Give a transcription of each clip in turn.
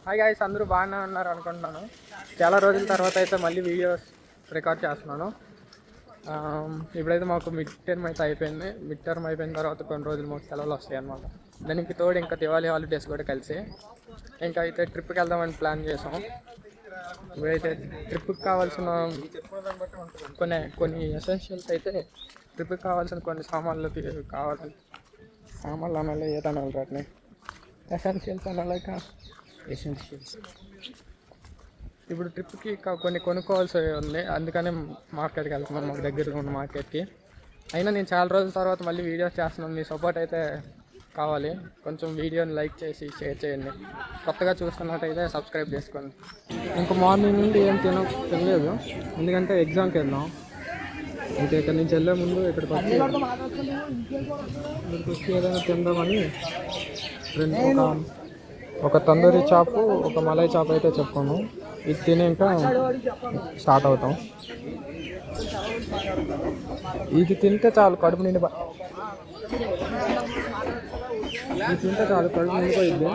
Hi guys, అందరూ బాగానే ఉన్నారు అనుకుంటున్నాను. చాలా రోజుల తర్వాత అయితే మళ్ళీ వీడియోస్ రికార్డ్ చేస్తున్నాను. ఇప్పుడైతే మాకు మిడ్ టర్మ్ అయితే అయిపోయింది. మిడ్ టర్మ్ అయిపోయిన తర్వాత కొన్ని రోజులు మాకు సెలవులు వస్తాయి అన్నమాట. దానికి తోడు ఇంకా దివాళీ హాలిడేస్ కూడా కలిసి ఇంకా అయితే ట్రిప్కి వెళ్దామని ప్లాన్ చేసాం. ఇప్పుడైతే ట్రిప్కి కావాల్సిన కొన్ని ఎసెన్షియల్స్ అయితే ట్రిప్కి కావాల్సిన కొన్ని సామాన్లు కావాలి. సామాన్లు అనాలి, ఏదనాలి వాటిని ఎసెన్షియల్స్ అనాలేక ఎసెన్షియల్స్. ఇప్పుడు ట్రిప్కి కొన్ని కొనుక్కోవాల్సి ఉంది, అందుకనే మార్కెట్కి వెళ్తున్నాం, మాకు దగ్గరగా ఉన్న మార్కెట్కి. అయినా నేను చాలా రోజుల తర్వాత మళ్ళీ వీడియోస్ చేస్తున్నాను. మీ సపోర్ట్ అయితే కావాలి. కొంచెం వీడియోని లైక్ చేసి షేర్ చేయండి. కొత్తగా చూస్తున్నట్టయితే సబ్స్క్రైబ్ చేసుకోండి. ఇంకా మార్నింగ్ నుండి ఏం తినలేదు, ఎందుకంటే ఎగ్జామ్కి వెళ్దాం. ఇంకా ఇక్కడ నుంచి వెళ్ళే ముందు ఇక్కడికి వచ్చి ఏదైనా తిందామని ఒక తందూరి చాపు, ఒక మలై చాప్ అయితే చెప్పుకోను. ఇది తిని ఇంకా స్టార్ట్ అవుతాం. ఇది తింటే చాలు కడుపు నిండి నిండిపోయింది.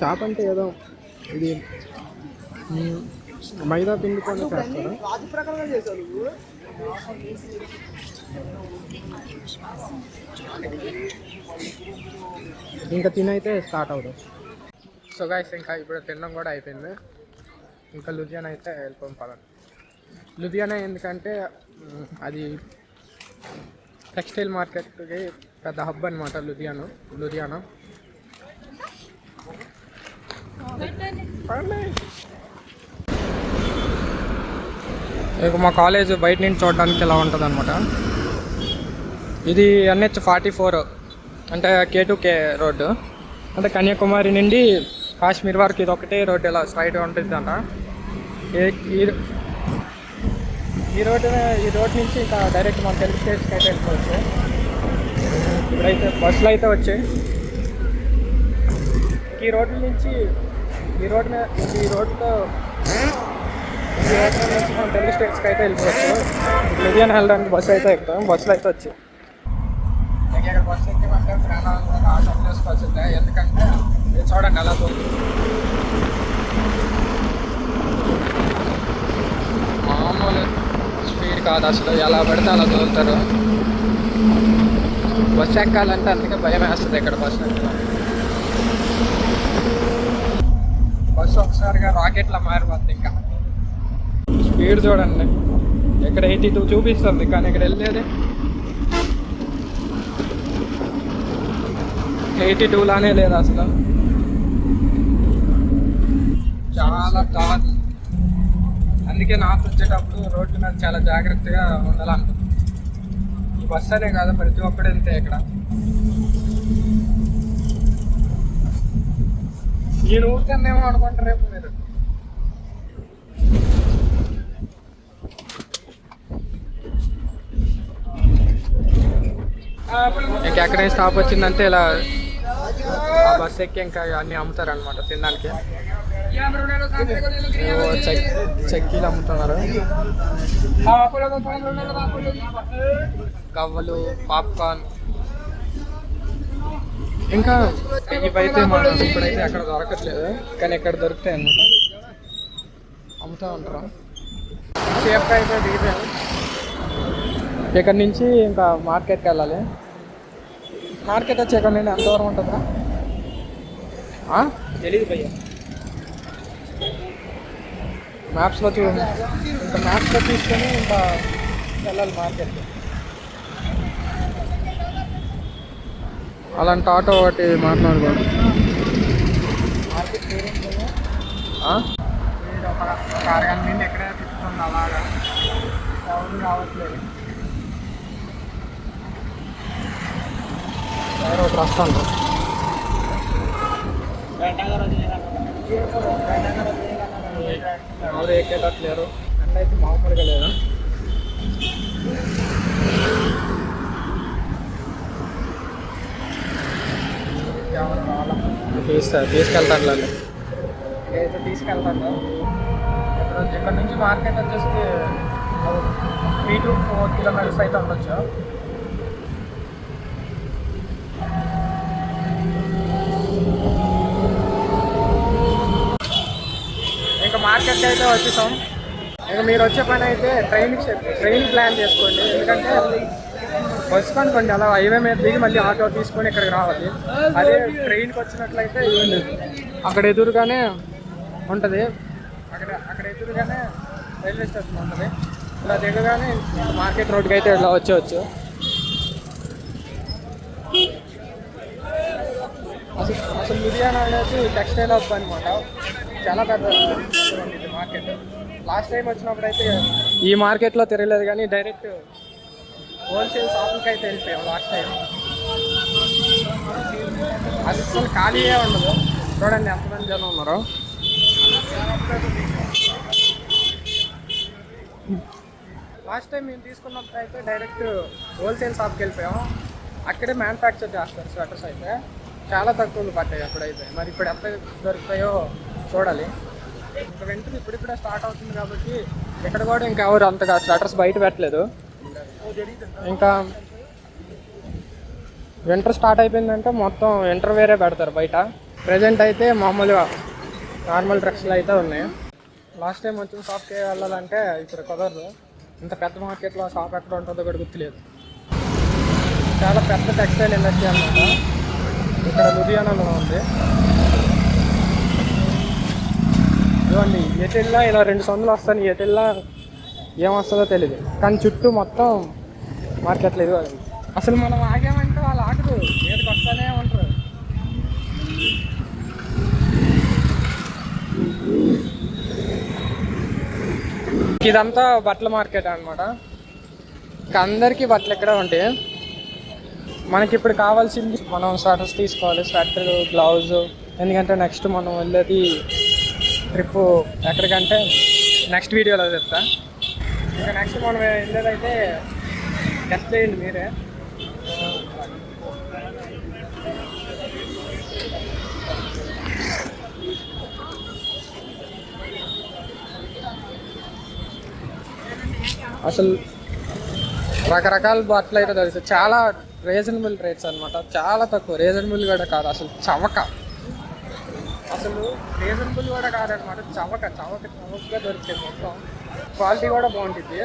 చాప్ అంటే ఏదో ఇది మైదా పిండితోనే చేస్తారు. ఇంకా తినైతే స్టార్ట్ అవుతాం. సో గైస్, ఇంకా ఇప్పుడు తినడం కూడా అయిపోయింది. ఇంకా లుధియానా అయితే వెళ్ళిపోయి పదండి. లుధియానా ఎందుకంటే అది టెక్స్టైల్ మార్కెట్కి పెద్ద హబ్ అనమాట. లుధియానా ఇక మా కాలేజ్ బయట నుంచి చూడడానికి ఇలా ఉంటుంది అనమాట. ఇది NH44 అంటే K2K రోడ్డు. అంటే కన్యాకుమారి నుండి కాశ్మీర్ వరకు ఇది ఒకటే రోడ్డు ఇలా స్ట్రైట్గా ఉంటుంది అంట. ఈ రోడ్ నుంచి ఇంకా డైరెక్ట్ మన తెలుగు స్టేట్స్కి అయితే వెళ్ళిపోవచ్చు. ఇప్పుడైతే బస్సులు అయితే వచ్చాయి. ఈ రోడ్డు నుంచి మనం తెలుగు స్టేట్స్కి అయితే వెళ్ళిపోవచ్చు. లుధియానా వెళ్ళడానికి బస్సు అయితే ఎక్కుతాం. బస్సులు అయితే వచ్చాయి. ఇక్కడ బస్సు ఎక్కిమంటే ప్రాణాలు ఆటో చేసుకోవాల్సిందే, ఎందుకంటే చూడండి అలా మామూలు స్పీడ్ కాదు అసలు. ఎలా పడితే అలా తోలుతారు. బస్సు ఎక్కాలంటే అందుకే భయం వేస్తుంది ఇక్కడ బస్సు ఎక్కాలి. బస్సు ఒకసారిగా రాకెట్లా మారిపోతుంది. ఇంకా స్పీడ్ చూడండి, ఇక్కడ 82 చూపిస్తుంది, కానీ ఇక్కడ వెళ్ళేది 82 లానే లేదు అసలు. చాలా కార్లు. అందుకే నార్త్ వచ్చేటప్పుడు రోడ్డు మీద చాలా జాగ్రత్తగా ఉండాలంట. ఈ బస్సు అనే కాదు, ప్రతి ఒక్కడు వెళ్తే ఇక్కడ. నేను ఊరికేమో అనుకుంటారు రేపు మీరు. ఇంకెక్కడే స్టాప్ వచ్చిందంటే ఇలా ఆ బస్సు ఎక్కి ఇంకా అన్నీ అమ్ముతారు అనమాట తినడానికి. చెక్కీలు అమ్ముతున్నారు, కవ్వలు, పాప్కార్న్. ఇంకా ఇవైతే మనం ఇప్పుడైతే అక్కడ దొరకట్లేదు, కానీ ఎక్కడ దొరుకుతాయి అన్నమాట, అమ్ముతూ ఉంటారు. సేఫ్గా అయితే దిగిపోయాను. ఇక్కడ నుంచి ఇంకా మార్కెట్కి వెళ్ళాలి. మార్కెట్ వచ్చి ఎక్కడ నుండి ఎంత దూరం ఉంటుందా తెలీదు భయ్య. మ్యాప్స్లో ఇంకా మ్యాప్స్లో తీసుకొని ఇంకా వెళ్ళాలి మార్కెట్కి. అలాంటి ఆటో ఒకటి మాట్లాడుకోండి. మార్కెట్ ఒక అరగంట నుండి ఎక్కడే తిప్పుతుంది, అలాగా ఎవరు రావట్లేదు. ఎవరో ఒకటి వస్తాను. ఎవరు ఎక్కేటట్లేరు, ఎండ అయితే మామూలుగా లేదు. తీసుకెళ్తాను ఇదైతే తీసుకెళ్తాను. ఇక్కడ నుంచి మార్కెట్ వచ్చేసి 3 to 4 కిలోమీటర్స్ అయితే ఉండొచ్చు. ఇంకా మార్కెట్కి అయితే వచ్చేసాం. ఇంకా మీరు వచ్చే పని అయితే ట్రైన్ ప్లాన్ చేసుకోండి. ఎందుకంటే బస్సు అనుకోండి అలా హైవే మీద దిగి మళ్ళీ ఆటో తీసుకొని ఇక్కడికి రావాలి. అదే ట్రైన్కి వచ్చినట్లయితే అక్కడ ఎదురుగానే ఉంటుంది, అక్కడ ఎదురుగానే రైల్వే స్టేషన్ ఉంటుంది. ఇలా దిగగానే మార్కెట్ రోడ్కి అయితే ఇలా వచ్చేవచ్చు. అసలు లూధియానా అనేది టెక్స్టైల్ హబ్ అనమాట. చాలా పెద్ద మార్కెట్. లాస్ట్ టైం వచ్చినప్పుడు అయితే ఈ మార్కెట్లో తిరగలేదు, కానీ డైరెక్ట్ హోల్సేల్ షాపులకి అయితే వెళ్ళిపోయాం లాస్ట్ టైం. అది అసలు ఖాళీయే ఉండదు. చూడండి ఎంతమంది జనం ఉన్నారు. లాస్ట్ టైం మేము తీసుకున్నప్పుడు అయితే డైరెక్ట్ హోల్సేల్ షాప్కి వెళ్ళిపోయాం. అక్కడే మ్యానుఫ్యాక్చర్ చేస్తారు స్వెటర్స్ అయితే. చాలా తక్కువగా పడ్డాయి అప్పుడైతే. మరి ఇప్పుడు ఎంత దొరుకుతాయో చూడాలి. ఇంకా వెంటనే ఇప్పుడిప్పుడే స్టార్ట్ అవుతుంది కాబట్టి ఇక్కడ కూడా ఇంకా ఎవరు అంతగా స్వెటర్స్ బయట పెట్టలేదు. ఇంకా వింటర్ స్టార్ట్ అయిపోయిందంటే మొత్తం వింటర్ వేరే పెడతారు బయట. ప్రజెంట్ అయితే మామూలుగా నార్మల్ డ్రెస్సులు అయితే ఉన్నాయి. లాస్ట్ టైం వచ్చిన షాప్కి వెళ్ళాలంటే ఇప్పుడు కుదరదు. ఇంత పెద్ద మార్కెట్లో షాప్ ఎక్కడ ఉంటుందో కూడా గుర్తులేదు. చాలా పెద్ద టెక్స్టైల్ ఇండస్ట్రీ అన్నమాట ఇక్కడ లూధియానాలో ఉంది. ఇవ్వండి ఎటెల్లా ఇలా 2 సందులు వస్తాయి. ఎటెల్లా ఏమొస్తుందో తెలియదు, కానీ చుట్టూ మొత్తం మార్కెట్లో ఇది. అసలు మనం ఆగామంటే వాళ్ళు ఆగదు, మీదకి వస్తానే ఉంటారు. ఇదంతా బట్టల మార్కెట్ అనమాట. ఇంకా అందరికీ బట్టలు ఎక్కడ ఉంటాయి. మనకి ఇప్పుడు కావాల్సింది మనం స్వెటర్స్ తీసుకోవాలి, స్వెటర్, గ్లౌజ్. ఎందుకంటే నెక్స్ట్ మనం వెళ్ళేది ట్రిప్ ఎక్కడికంటే నెక్స్ట్ వీడియోలో చెప్తా. ఇంకా నెక్స్ట్ మనం వెళ్ళేదైతే గెస్ట్ చేయండి మీరే. అసలు రకరకాల బట్టలు అయితే దొరుకుతాయి. చాలా రీజనబుల్ రేట్స్ అనమాట. చాలా తక్కువ. రీజనబుల్ కూడా కాదు, అసలు చవక. అసలు రీజనబుల్ కూడా కాదనమాట, చవకగా దొరికింది మొత్తం. క్వాలిటీ కూడా బాగుంటుంది.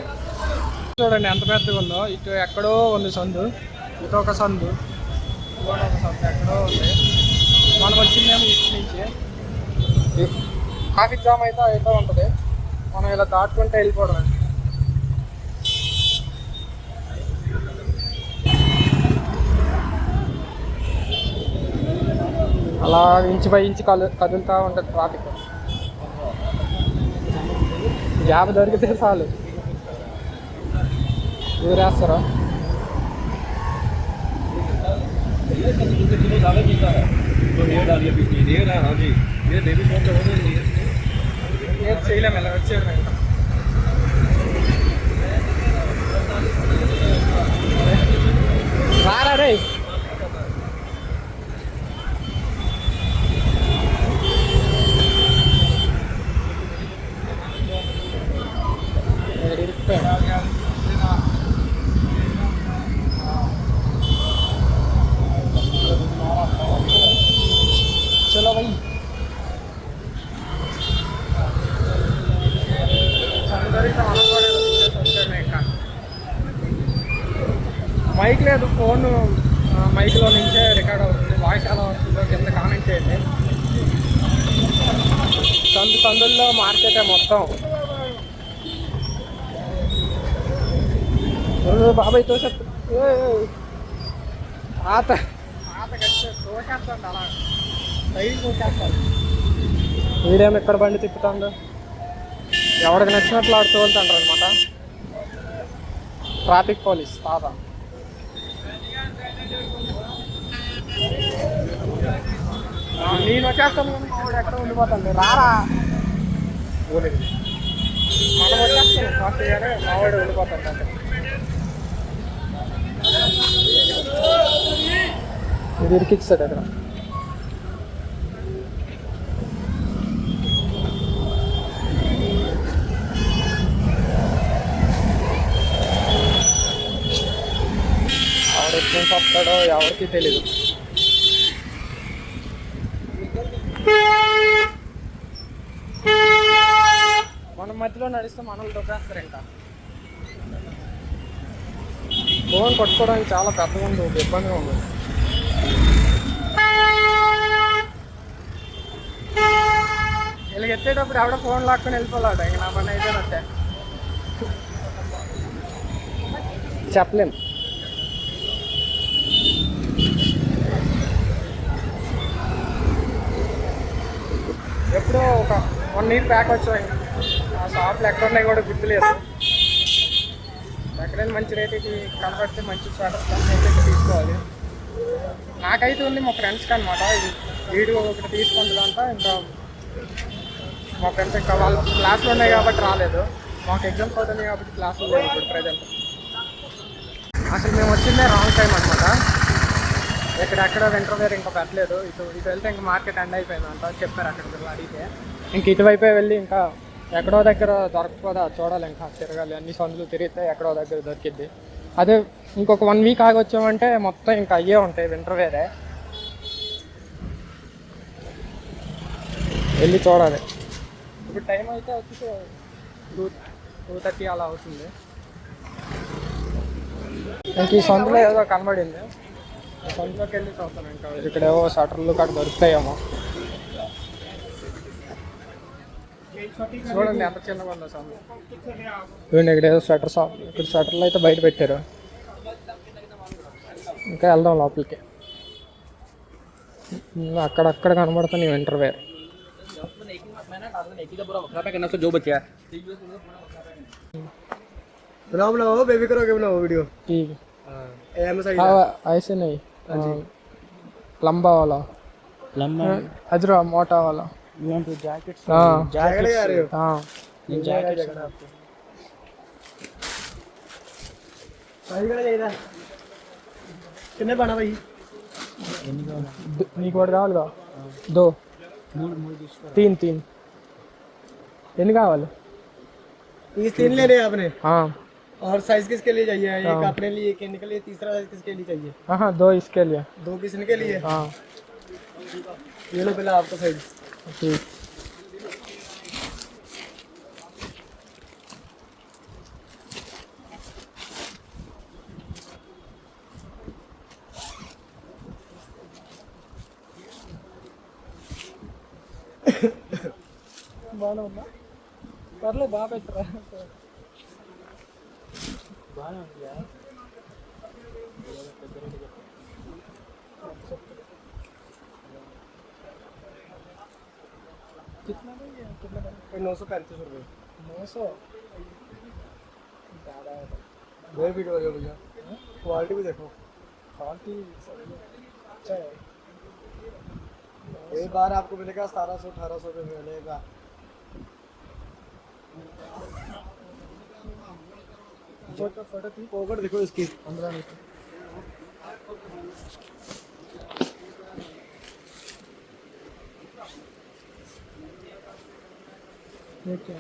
చూడండి ఎంత పెద్దగా ఉందో. ఇటు ఎక్కడో ఉంది సందు, ఇటు ఒక సందు, ఇటు ఒక సందు ఎక్కడో ఉంది. మనం వచ్చిందేమో ఇటు నుంచి. ట్రాఫిక్ జామ్ అయితే ఉంటుంది. మనం ఇలా దాటుకుంటే వెళ్ళిపోవడం. అలా ఇంచు బై ఇంచు కదులుతూ ఉంటుంది ట్రాఫిక్. గ్యాప్ దొరికితే చాలు ఊరేస్తారా. చేయలేము ఇలా వచ్చేది. రారా రే. चलो भाई మైక్ లేదు, ఫోన్ మైక్లో నుంచే రికార్డ్ అవుతుంది. వాయిస్ ఎలా వస్తుందో కింద కామెంట్ చేయండి. సందుల్లో మార్కెటే మొత్తం. బాబాయ్ తోసేస్తా పాత తోసేస్తాడు అలా సైడ్ తోసేస్తాడు. వీడేమో ఎక్కడ బండి తిప్పుతాడు, ఎవరికి నచ్చినట్లు ఆడు తోలుతాంటారు అనమాట. ట్రాఫిక్ పోలీస్ తాత. నేను వచ్చేస్తాను కానీ మావాడు ఎక్కడ ఉండిపోతాను. రారా మనం వచ్చేస్తాను ఫాస్ట్ గానే, మావాడు ఉండిపోతాడు అంటే. ఇది ఇరికిచ్చాడు అక్కడ. నుంచి వస్తాడో ఎవరికి తెలీదు. మనం మధ్యలో నడిస్తే మనల్ని దొబ్బేస్తారు. ఇంకా ఫోన్ పట్టుకోవడానికి చాలా పెద్దగా ఉంది, ఇబ్బందిగా ఉంది. వీళ్ళకి ఎత్తేటప్పుడు ఎవడో ఫోన్ లాక్కొని వెళ్ళిపోలేట. ఇంక నా పని అయిపోయినట్టే, చెప్పలేను. ఎప్పుడో ఒక 1 year బ్యాక్ వచ్చాయి. ఆ షాప్లు ఎక్కడ ఉన్నాయి కూడా గుర్తులేదు. ఎక్కడైనా మంచి రేటుకి కనబడితే మంచి స్వెటర్స్ అయితే తీసుకోవాలి. నాకైతే ఉంది, మా ఫ్రెండ్స్కి అనమాట. ఇది వీడియో ఒకటి తీసుకుంటుందంట. ఇంకా మా ఫ్రెండ్స్ ఇంకా వాళ్ళు క్లాసులు ఉన్నాయి కాబట్టి రాలేదు. మాకు ఎగ్జామ్స్ అవుతున్నాయి కాబట్టి క్లాసులు లేవు ఇప్పుడు ప్రజెంట్. అసలు మేము వచ్చిందే రాంగ్ టైం అనమాట. ఎక్కడెక్కడ వింటర్ ఇంకా పెట్టలేదు. ఇటు వెళ్తే ఇంకా మార్కెట్ ఎండ్ అయిపోయిందంట చెప్పారు అక్కడికి అడిగితే. ఇంక ఇటువైపే వెళ్ళి ఇంకా ఎక్కడో దగ్గర దొరకకపోదా చూడాలి. ఇంకా తిరగాలి, అన్ని సందులు తిరిగితే ఎక్కడో దగ్గర దొరికిద్ది. అదే ఇంకొక 1 week ఆగి వచ్చామంటే మొత్తం ఇంకా అయ్యే ఉంటాయి, వింటర్ వేరే. వెళ్ళి చూడాలి. ఇప్పుడు టైం అయితే వచ్చి 2:30 అలా అవుతుంది. ఇంక ఈ సందులో ఏదో కనబడింది, సందులోకి వెళ్ళి చూస్తాను. ఇంకా ఇక్కడేవో షటర్లు అక్కడ దొరుకుతాయేమో. చూడండి ఎంత చిన్నగా ఉందో సందు. చూడండి ఇక్కడ ఏదో స్వెటర్ షాప్. ఇక్కడ స్వెటర్లు అయితే బయట పెట్టారు. ఇంకా వెళ్దాం లోపలికి. అక్కడక్కడ కనబడుతుంది వింటర్ వేర్. जो बच्चा बनाओ बेबी करो के बनाओ वीडियो। ठीक है सही हाँ, ऐसे नहीं। लंबा वाला, लंबा अजरा मोटा वाला। You want to jacket? हाँ जैकेट आ रहे हो? हाँ जैकेट आपको सही करा चाहिए कितने पाना भाई? నీకు ఒకటి కావాలిగా? 2 3 ఎన్ని కావాలి? 3 लेने हैं आपने? हाँ। और साइज किसके लिए चाहिए? एक अपने लिए, एक इनके लिए, तीसरा साइज किसके लिए चाहिए? हाँ 2 इसके लिए। 2 किसके लिए? हाँ ये लो पहले आपका साइज। ठीक। బాగానే ఉందా? పర్లేదు, బాగా పెట్టరా. బాగానే ఉందా? कितना है ये? कितना है? 935 रुपये। 900 ज़्यादा है। वही वीडियो हो भैया, क्वालिटी भी देखो। क्वालिटी अच्छा है। एक बार आपको मिलेगा 1700-1800 रुपये में मिलेगा। फोटो थी, पॉकेट देखो इसकी 15 मीटर। ये क्या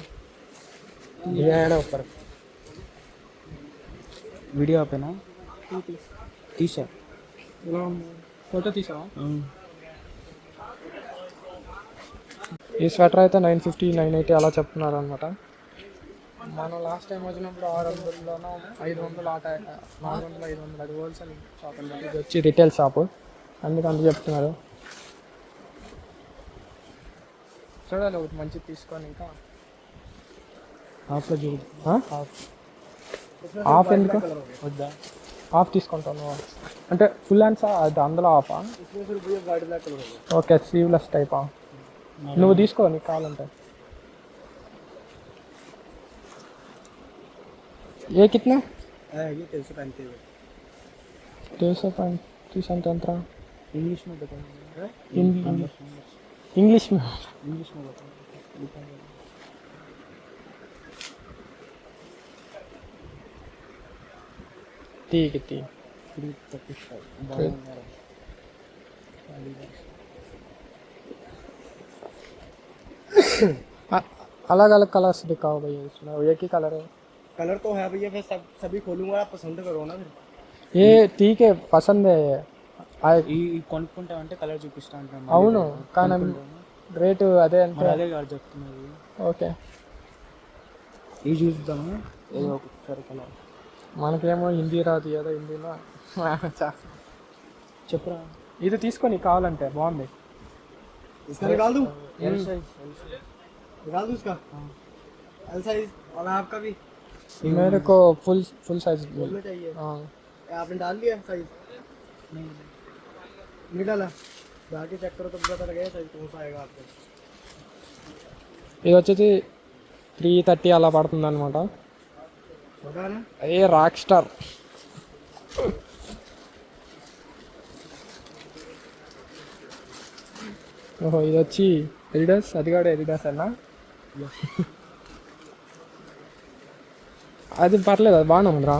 ये है ना ऊपर वीडियो पे ना तीस है। ఫోటో తీసావా? ఈ స్వెటర్ అయితే 950 980 అలా చెప్తున్నారు అనమాట. మనం లాస్ట్ టైం వచ్చినప్పుడు 600లోనో 500 ఆట 400 500 అది హోల్సేల్ షాప్ అనమాట. ఇది వచ్చి రిటైల్ షాపు, అందుకంత చెప్తున్నారు. చూడాలి ఒకటి మంచిది తీసుకొని. ఇంకా హాఫ్లో చూడు. హాఫ్ ఎందుకు? వద్దా? హాఫ్ తీసుకుంటాను అంటే ఫుల్ హ్యాండ్స్ అది అందులో హాఫా? Okay, sleeveless టైపా? నువ్వు తీసుకో నీకు కావాలంటే. ఏ కిतना? ये 335। 335 అంటే ఎంత? इंग्लिश में बताओ। इंग्लिश में बताओ। ठीक है ठीक। अलग अलग कलर्स दिखाओ भैया इसमें, एक ही कलर है? कलर तो है भैया, फिर सभी खोलूंगा, आप पसंद करो ना। फिर ఏ టీకే పసందే ఈ కొనుక్కుంటామంటే కలర్ చూపిస్తా అంటాను. అవును కానీ రేటు అదే మరి అంటే అదే కాదు చెప్తున్నది. ఓకే ఇవి చూద్దాము ఏదో ఒకసారి కలర్ మనకేమో హిందీ రాదు ఏదో హిందీలో చెప్పురా. ఇది తీసుకొని కావాలంటే బాగుంది. इसका निकाल दूँ ఎల్ సైజ్ निकाल दूँ इसका एल साइज और आपका भी मेरे को फुल फुल साइज फुल में चाहिए हाँ आपने डाल दिया साइज नहीं डाला बाकी चेक करो तो पता लगेगा साइज कौन सा आएगा आपको ఇది వచ్చేసి 330 అలా పడుతుంది అనమాట. छोटा है ना ఏ రాక్ స్టార్. ఓహో ఇది వచ్చి ఎడిడాస్, అది కూడా ఎడిడాస్ అన్నా. అది పర్లేదు, అది బాగానే ఉందిరా.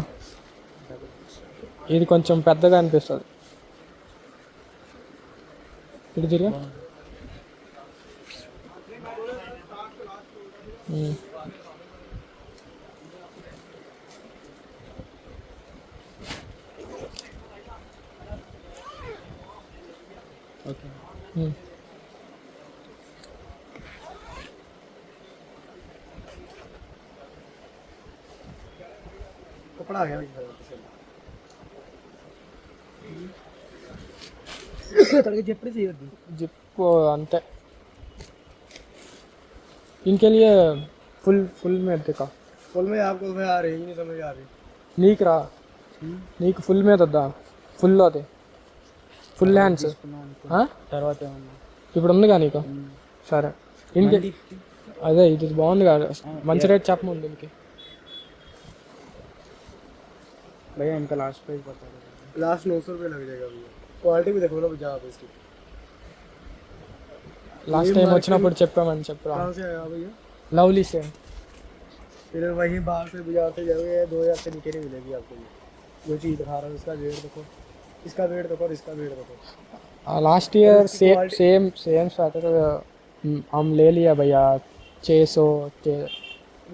ఇది కొంచెం పెద్దగా అనిపిస్తుంది. ఇటు తిరిగా ఓకే. कपड़ा आ गया तड़के जेपड़ी चाहिए होती जिप अंते इनके लिए फुल फुल में देखा फुल में आपको मैं आ रही नहीं समझ आ रही నీకు రా, నీకు ఫుల్ మీద వద్దా? ఫుల్ అదే ఫుల్ హ్యాండ్స్ తర్వాత ఏమన్నా ఇప్పుడు ఉందిగా నీకు. సరే ఇంకే అదే ఇది బాగుంది కదా, మంచి రేట్ చెప్పము దీనికి. भैया इनका लास्ट प्राइस बता दो. लास्ट 900 रुपये लग जाएगा भैया क्वालिटी भी देखो ना भैया आप इसकी లాస్ట్ టైం వచ్చినప్పుడు చెప్పామని చెప్పరా. कहाँ से आया भैया లవ్లీ సే फिर वही बाहर से बाजार से जाओगे 2000 से नीचे नहीं मिलेगी आपको ये जो चीज़ दिखा रहा हूँ इसका वेट देखो, इसका वेट देखो और इसका वेट देखो. Last year same same sweater हम ले लिया भैया 600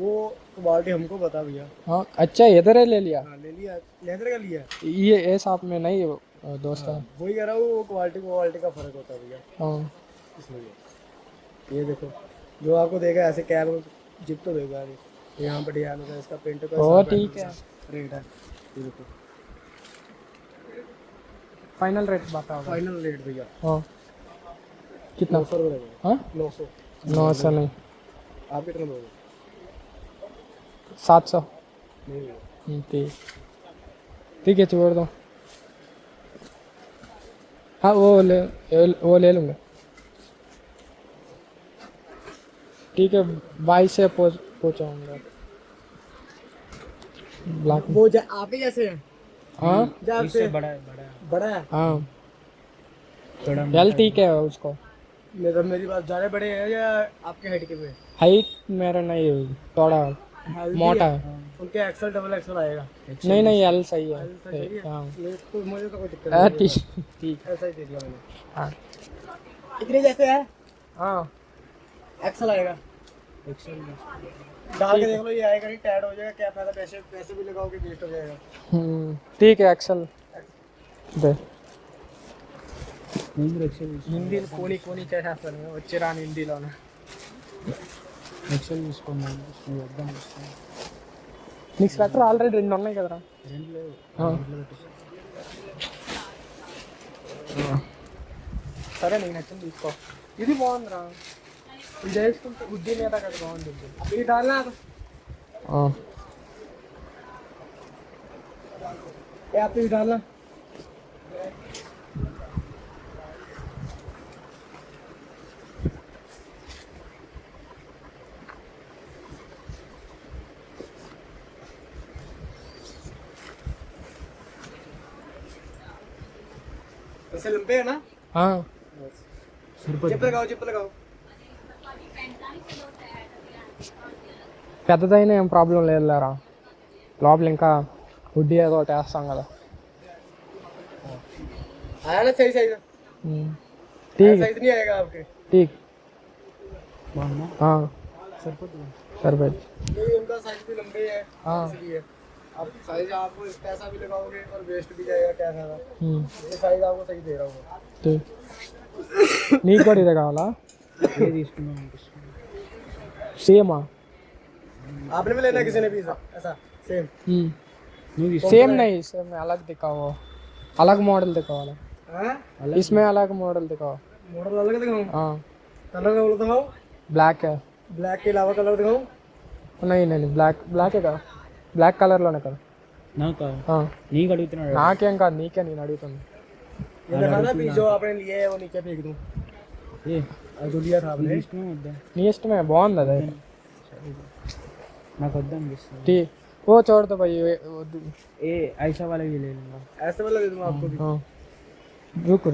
वो क्वालिटी हमको बता भैया. हाँ अच्छा इधर ही ले लिया. हाँ ले लिया लेदर का लिया ये साथ में नहीं दोस्त है. वही कह रहा हूँ वो क्वालिटी का फ़र्क होता है भैया हाँ इसलिए. ये देखो जो आपको देगा ऐसे कैब जिप तो देगा नहीं, यहाँ पर डिजाइन होगा इसका प्रिंट का ओ ठीक है. रेट है ये देखो फाइनल रेट बताओ. फाइनल रेट भैया हाँ कितना? 900 रुपये लगेगा. हाँ 900 900 नहीं आप कितना दोगे? 700. नहीं भैया. ठीक ठीक है छोड़ दो. हाँ वो ले लूँगा. ठीक है 22 से पहुँचाऊँगा. ब्लैक वो आपके जैसे है हाँ जब इससे से बड़ा है, बड़ा है. बड़ा है हाँ थोड़ा चल ठीक है उसको. मेरी बात ज़्यादा बड़े हैं या आपके हाइट के पे? हाइट मेरा नहीं है, थोड़ा मोटा है. उनके एक्सल डबल एक्सल आएगा. नहीं नहीं एल सही है. एल सही है? हाँ तो मुझे तो कोई दिक्कत हाँ, नहीं ठीक ठीक. ऐसा ही दे दिया मैंने. हाँ इतने जैसे है हाँ एक्सल आएगा. एक्सेल में. डाल के देख लो ये आएगा नहीं टैड हो जाएगा क्या फायदा पैसे पैसे भी लगाओगे वेस्ट हो जाएगा. ठीक है एक्सल दे. नहीं एक्सेल హిందీలో కోని చేసేస్తాను వచ్చి రాని హిందీలోనే. एक्सेल తీసుకోమని వద్దాం వస్తాను. నీకు స్వెటర్ ఆల్రెడీ 2 ఉన్నాయి కదరా. రెండు లేవు. ఆ. సరే నీకు నచ్చింది తీసుకో. ఇది బాగుందిరా, ఇది వేసుకుంటే బుద్ధి మీద కదా బాగుంటుంది. ये डालना ये आप भी डालना. ऐसे लंबे है ना जिप लगाओ పెద్దదైనా ఏం ప్రాబ్లం లేదు లేరా. లోపల ఇంకా హుడ్డీ ఏదో ఒకటి వేస్తాం కదా. आया ना सही साइज. ठीक साइज नहीं आएगा आपके. ठीक బాగున్నా हाँ సరిపోతుంది. సరిపోయింది. ये उनका साइज भी लंबे है हाँ इसलिए अब साइज आपको पैसा भी लगाओगे और वेस्ट भी जाएगा, क्या फायदा। हम्म, ये साइज आपको सही दे रहा हूँ। నీకు కూడా ఇదే కావాలా? ఏది తీసుకుందాం అనిపిస్తుంది. సేమా? आपने भी लेना है, किसी ने भी ऐसा सेम। నువ్వు తీసుకో. सेम नहीं, सेम अलग दिखाओ, अलग मॉडल दिखाओ वाला। हाँ इसमें अलग मॉडल दिखाओ। मॉडल अलग दिखाऊँ? हाँ कलर का दिखाऊँ? ब्लैक है। ब्लैक के अलावा कलर दिखाऊँ? नहीं नहीं नहीं, ब्लैक ब्लैक है కదా, బ్లాక్ కలర్లోనే కదా. నాకు ఆ, నీకు అడుగుతున్నాడు. నాకేం కాదు, నీకే నేను అడుగుతాను. ये देखा ना पीस जो आपने लिए है वो नीचे फेंक दूँ। ఏ जो लिया था నీకు आपने। ఇష్టమా వద్దా? నీ ఇష్టమే, బాగుంది అదే. నాకు వద్దా అనిపిస్తుంది. టీ ఓ చూడతా పోయి వద్దు. ఏ ఐసా వాళ్ళకి లేదు. ऐसे वाला दे दूँ आपको भी। हाँ रुक